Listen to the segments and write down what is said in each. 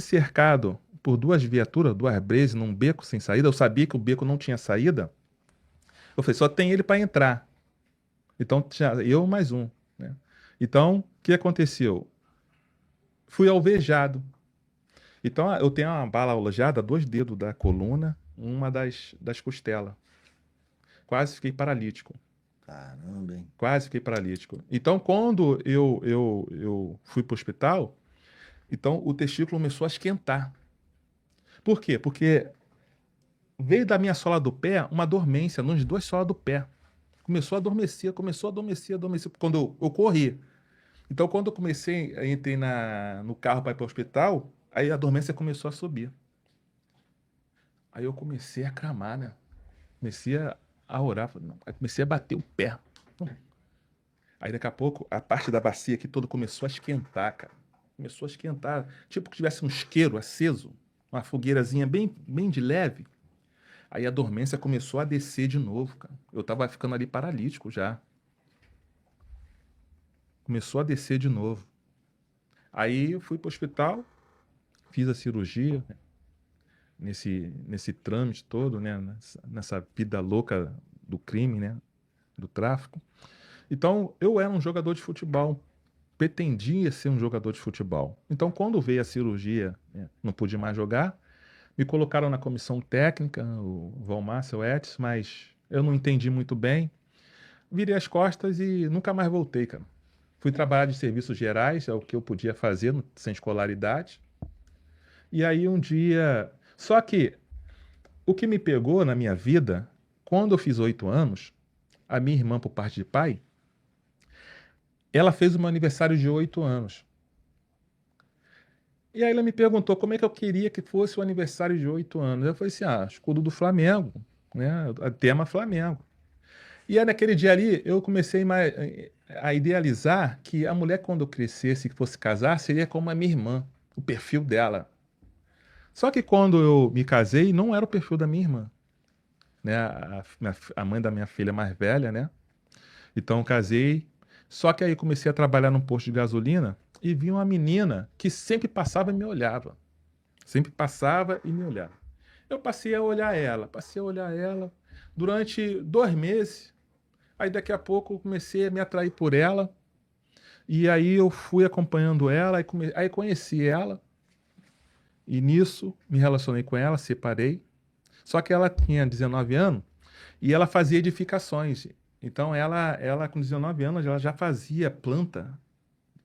cercado por duas viaturas, duas Blaze, num beco sem saída. Eu sabia que o beco não tinha saída. Eu falei, só tem ele para entrar. Então, tinha eu mais um, né? Então, o que aconteceu? Fui alvejado. Então, eu tenho uma bala alojada, dois dedos da coluna, uma das costelas. Quase fiquei paralítico. Caramba, hein? Quase fiquei paralítico. Então, quando eu fui para o hospital, então o testículo começou a esquentar. Por quê? Porque veio da minha sola do pé uma dormência nos dois solas do pé. Começou a adormecer, adormecer. Quando eu corri. Então, quando eu comecei, entrei no carro para ir para o hospital, aí a dormência começou a subir. Aí eu comecei a clamar, né? Comecei a orar, aí comecei a bater o pé. Aí daqui a pouco a parte da bacia aqui toda começou a esquentar, cara. Começou a esquentar, tipo que tivesse um isqueiro aceso, uma fogueirazinha bem, bem de leve. Aí a dormência começou a descer de novo, cara. Eu tava ficando ali paralítico já. Começou a descer de novo. Aí eu fui pro hospital, fiz a cirurgia, né? Nesse trâmite todo, né? Nessa vida louca do crime, né? Do tráfico. Então, eu era um jogador de futebol, pretendia ser um jogador de futebol. Então, quando veio a cirurgia, né, não pude mais jogar, me colocaram na comissão técnica, o Valmárcio, o Etis, mas eu não entendi muito bem. Virei as costas e nunca mais voltei, cara. Fui trabalhar de serviços gerais, é o que eu podia fazer sem escolaridade. E aí um dia. Só que o que me pegou na minha vida, quando eu fiz 8 anos, a minha irmã, por parte de pai, ela fez o meu aniversário de 8 anos. E aí ela me perguntou como é que eu queria que fosse o aniversário de 8 anos. Eu falei assim, escudo do Flamengo, né? Tema Flamengo. E aí naquele dia ali eu comecei a idealizar que a mulher quando eu crescesse e fosse casar seria como a minha irmã, o perfil dela. Só que quando eu me casei não era o perfil da minha irmã, né? A mãe da minha filha mais velha, né? Então eu casei. Só que aí comecei a trabalhar num posto de gasolina e vi uma menina que sempre passava e me olhava. Sempre passava e me olhava. Eu passei a olhar ela durante 2 meses. Aí daqui a pouco eu comecei a me atrair por ela. E aí eu fui acompanhando ela, aí conheci ela. E nisso me relacionei com ela, separei. Só que ela tinha 19 anos e ela fazia edificações. Então ela com 19 anos, ela já fazia planta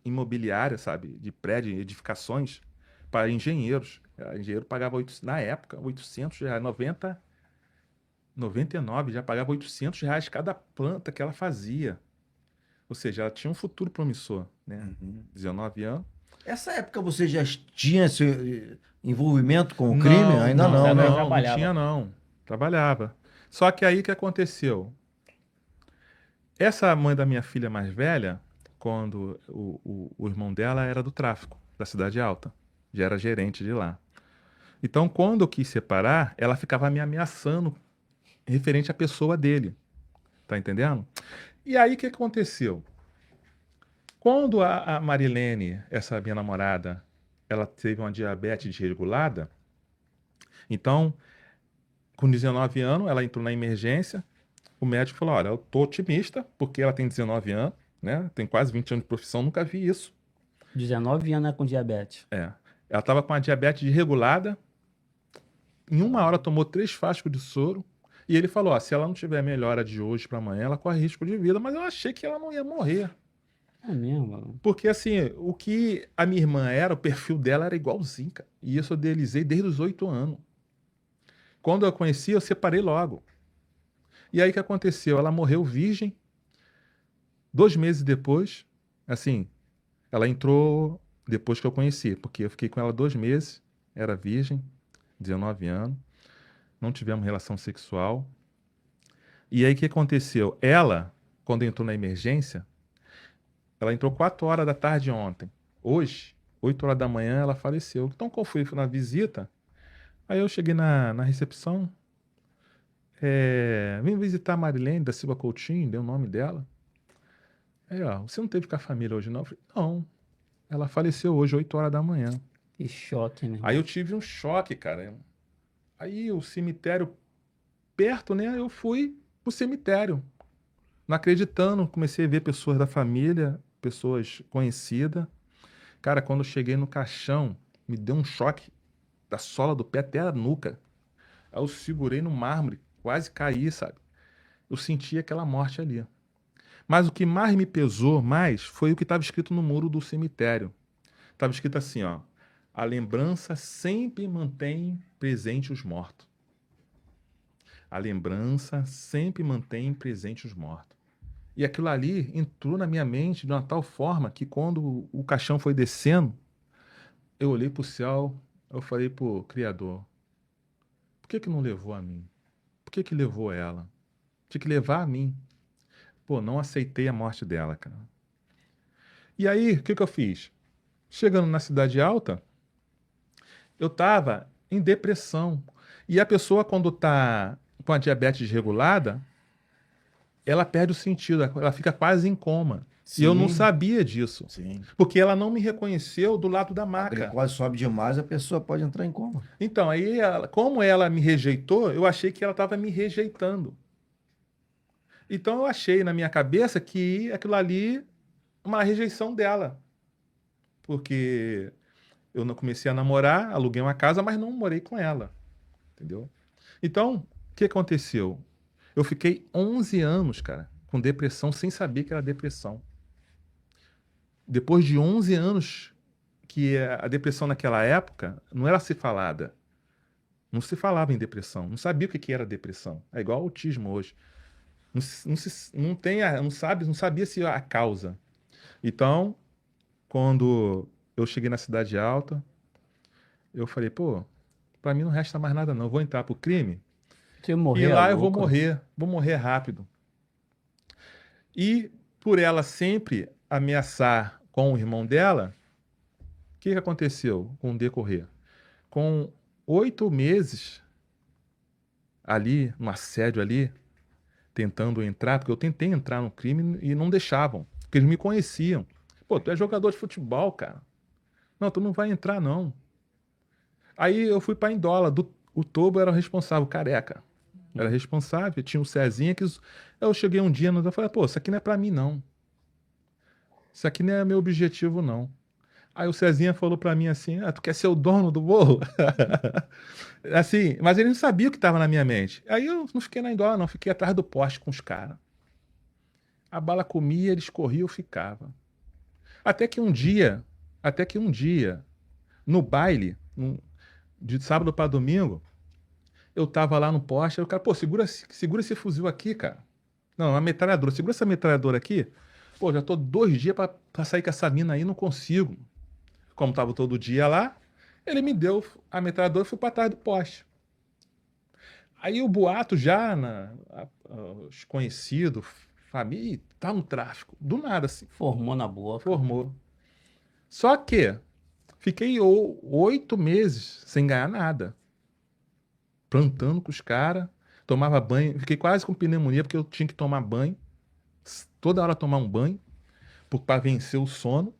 imobiliária, sabe? De prédio, edificações para engenheiros. O engenheiro pagava, na época, R$ 800, 99, já pagava R$ 800 cada planta que ela fazia. Ou seja, ela tinha um futuro promissor, né? Uhum. 19 anos. Essa época você já tinha esse envolvimento com o crime? Não, Ainda não, não, Nessa época né? já não trabalhava. tinha não. Trabalhava. Só que aí que aconteceu? Essa mãe da minha filha mais velha, quando o irmão dela era do tráfico, da Cidade Alta, já era gerente de lá. Então, quando eu quis separar, ela ficava me ameaçando referente à pessoa dele. Tá entendendo? E aí o que aconteceu? Quando a Marilene, essa minha namorada, ela teve uma diabetes desregulada, então, com 19 anos, ela entrou na emergência. O médico falou: Olha, eu tô otimista, porque ela tem 19 anos, né? Tem quase 20 anos de profissão, nunca vi isso. 19 anos, né, com diabetes. É. Ela estava com a diabetes desregulada, em 1 hora tomou 3 frascos de soro. E ele falou: se ela não tiver melhora de hoje para amanhã, ela corre risco de vida. Mas eu achei que ela não ia morrer. É mesmo, mano. Porque, assim, o que a minha irmã era, o perfil dela era igualzinho, cara. E isso eu idealizei desde os 8 anos. Quando eu a conheci, eu separei logo. E aí o que aconteceu? Ela morreu virgem. 2 meses depois, assim, ela entrou depois que eu conheci, porque eu fiquei com ela 2 meses, era virgem, 19 anos, não tivemos relação sexual. E aí o que aconteceu? Ela, quando entrou na emergência, ela entrou 4 horas da tarde ontem. Hoje, 8 horas da manhã, ela faleceu. Então, quando fui na visita, aí eu cheguei na recepção, vim visitar a Marilene da Silva Coutinho, deu o nome dela. Aí, ó, você não teve com a família hoje, não? Eu falei, não, ela faleceu hoje, 8 horas da manhã. Que choque, né? Aí eu tive um choque, cara. Aí o cemitério perto, né? Eu fui pro cemitério, não acreditando. Comecei a ver pessoas da família, pessoas conhecidas. Cara, quando eu cheguei no caixão, me deu um choque da sola do pé até a nuca. Aí eu segurei no mármore, quase caí, sabe? Eu senti aquela morte ali. Mas o que mais me pesou mais foi o que estava escrito no muro do cemitério. Estava escrito assim, ó: a lembrança sempre mantém presente os mortos. A lembrança sempre mantém presente os mortos. E aquilo ali entrou na minha mente de uma tal forma que quando o caixão foi descendo, eu olhei para o céu, eu falei pro Criador: por que que não levou a mim? Por que que levou ela? Tinha que levar a mim. Pô, não aceitei a morte dela, cara. E aí, o que que eu fiz? Chegando na cidade alta, eu tava em depressão. E a pessoa, quando tá com a diabetes regulada, ela perde o sentido, ela fica quase em coma. E eu não Sim, sabia disso, sim. porque ela não me reconheceu do lado da A maca. glicose sobe demais, a pessoa pode entrar em coma. Então, aí, como ela me rejeitou, eu achei que ela estava me rejeitando. Então, eu achei na minha cabeça que aquilo ali, uma rejeição dela. Porque eu não comecei a namorar, aluguei uma casa, mas não morei com ela. Entendeu? Então, o que aconteceu? Eu fiquei 11 anos, cara, com depressão, sem saber que era depressão. Depois de 11 anos, que a depressão naquela época não era se falada. Não se falava em depressão. Não sabia o que que era depressão. É igual ao autismo hoje. Não tem, não sabia se a causa. Então, quando eu cheguei na cidade alta, eu falei, pô, pra mim não resta mais nada não. Eu vou entrar pro crime Você e morrer é lá eu louco. vou morrer rápido. E por ela sempre ameaçar com o irmão dela, o que que aconteceu com o decorrer? Com 8 meses ali, no assédio ali, tentando entrar, porque eu tentei entrar no crime e não deixavam, porque eles me conheciam. Pô, tu é jogador de futebol, cara. Não, tu não vai entrar, não. Aí eu fui pra Indola, o Tobo era o responsável, careca. Era responsável, tinha o Cezinha que. Eu cheguei um dia, eu falei, pô, isso aqui não é pra mim, não. Isso aqui não é meu objetivo, não. Aí o Cezinha falou pra mim assim: ah, tu quer ser o dono do morro? Assim, mas ele não sabia o que estava na minha mente. Aí eu não fiquei na Indola, não, fiquei atrás do poste com os caras. A bala comia, eles corriam, eu ficava. Até que um dia, até que um dia, no baile, de sábado para domingo, eu tava lá no poste, aí o cara, pô, segura esse fuzil aqui, cara. Não, a metralhadora, segura essa metralhadora aqui. Pô, já tô 2 dias pra sair com essa mina aí, não consigo. Como tava todo dia lá, ele me deu a metralhadora e fui pra trás do poste. Aí o boato já, os conhecidos, família, "Ih, tá no tráfico. Do nada, assim, Formou na boca. formou. Só que fiquei 8 meses sem ganhar nada. Plantando com os caras, tomava banho. Fiquei quase com pneumonia porque eu tinha que tomar banho. Toda hora tomar um banho para vencer o sono.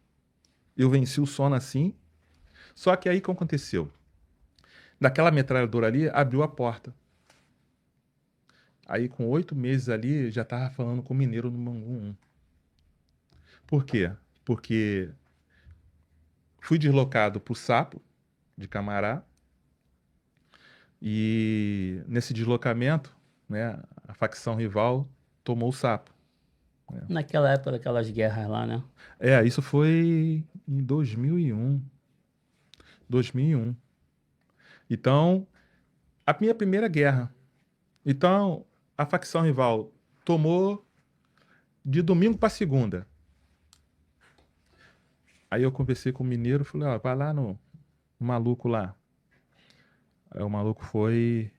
Eu venci o sono assim. Só que aí o que aconteceu? Daquela metralhadora ali, abriu a porta. Aí com 8 meses ali, já tava falando com o mineiro no Mangu 1. Por quê? Porque fui deslocado pro Sapo, de Camará, e nesse deslocamento, né, a facção rival tomou o Sapo. Naquela época daquelas guerras lá, né? Isso foi em 2001. 2001. Então, a minha primeira guerra. Então, a facção rival tomou de domingo para segunda. Aí eu conversei com o mineiro, falei, ó, vai lá no maluco lá. Aí o maluco foi,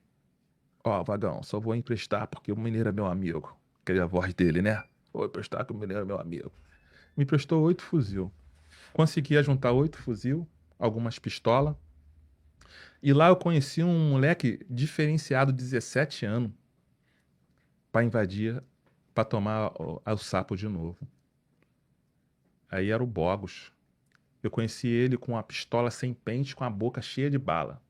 ó, Vagão, só vou emprestar porque o mineiro é meu amigo. Aquela voz dele, né? Vou emprestar que o mineiro é meu amigo. Me emprestou 8 fuzil. Conseguia juntar 8 fuzil, algumas pistolas. E lá eu conheci um moleque diferenciado, 17 anos, para invadir, para tomar o Sapo de novo. Aí era o Bogos. Eu conheci ele com uma pistola sem pente, com a boca cheia de bala.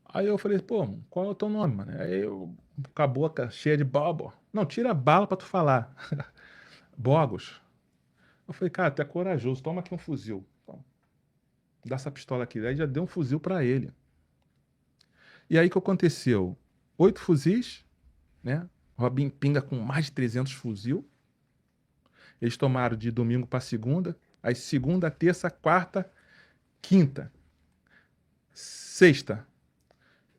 Aí eu falei, pô, qual é o teu nome, mano? Aí eu, com a boca cheia de bala. Não, tira a bala pra tu falar. Bogos. Eu falei, cara, tu é corajoso, toma aqui um fuzil. Toma. Dá essa pistola aqui. Aí já deu um fuzil pra ele. E aí o que aconteceu? 8 fuzis, né? Robin Pinga com mais de 300 fuzil. Eles tomaram de domingo para segunda. Aí segunda, terça, quarta, quinta. Sexta.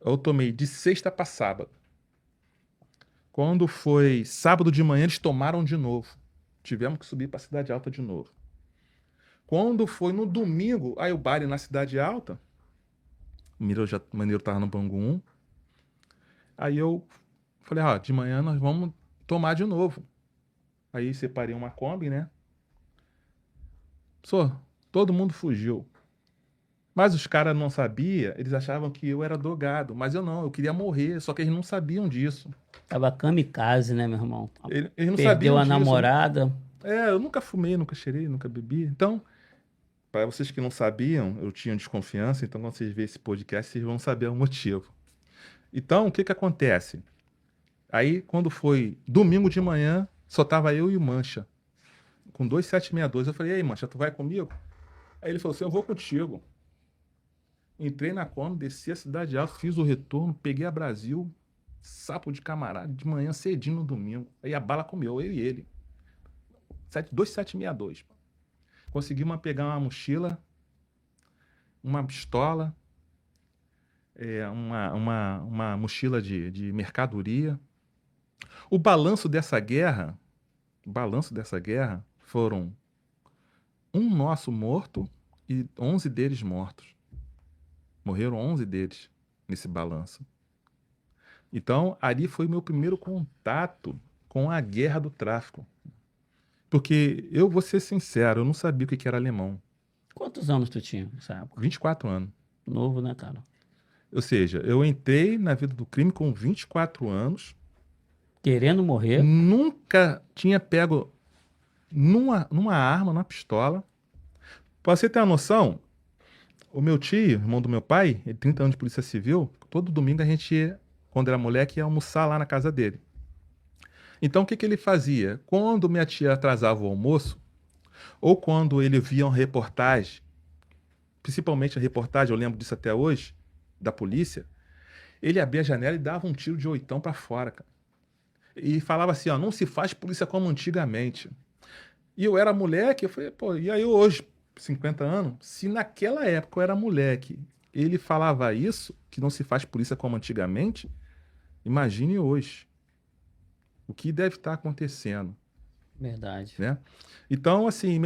Eu tomei de sexta para sábado. Quando foi sábado de manhã, eles tomaram de novo. Tivemos que subir para a Cidade Alta de novo. Quando foi no domingo, aí o baile na Cidade Alta, o Maneiro estava no Bangu 1. Aí eu falei, ó, de manhã nós vamos tomar de novo. Aí separei uma Kombi, né? Todo mundo fugiu. Mas os caras não sabiam, eles achavam que eu era drogado. Mas eu não, eu queria morrer, só que eles não sabiam disso. Tava kamikaze, né, meu irmão? Eles não Perdeu sabiam a disso. namorada. Eu nunca fumei, nunca cheirei, nunca bebi. Então, para vocês que não sabiam, eu tinha desconfiança, então quando vocês verem esse podcast, vocês vão saber o motivo. Então, o que que acontece? Aí, quando foi domingo de manhã, só tava eu e o Mancha, com 2762. Eu falei, e aí, Mancha, tu vai comigo? Aí ele falou assim, eu vou contigo. Entrei na Kombi, desci a Cidade Alta, fiz o retorno, peguei a Brasil, sapo de camarada, de manhã cedinho no domingo. Aí a bala comeu, eu e ele. 2762. Conseguimos pegar uma mochila, uma pistola, uma mochila de mercadoria. O balanço dessa guerra foram um nosso morto e 11 deles mortos. Morreram 11 deles nesse balanço. Então, ali foi meu primeiro contato com a guerra do tráfico. Porque eu vou ser sincero, eu não sabia o que era alemão. Quantos anos tu tinha nessa época? 24 anos. Novo, né, cara? Ou seja, eu entrei na vida do crime com 24 anos. Querendo morrer. Nunca tinha pego numa arma, numa pistola. Pra você ter uma noção, o meu tio, irmão do meu pai, ele 30 anos de polícia civil, todo domingo a gente ia, quando era moleque, ia almoçar lá na casa dele. Então o que que ele fazia? Quando minha tia atrasava o almoço, ou quando ele via uma reportagem, principalmente a reportagem, eu lembro disso até hoje, da polícia, ele abria a janela e dava um tiro de 8 pra fora, cara. E falava assim, ó, não se faz polícia como antigamente. E eu era moleque, eu falei, pô, e aí hoje, 50 anos, se naquela época eu era moleque, ele falava isso, que não se faz polícia como antigamente, imagine hoje. O que deve estar acontecendo, Verdade. né? Então, assim,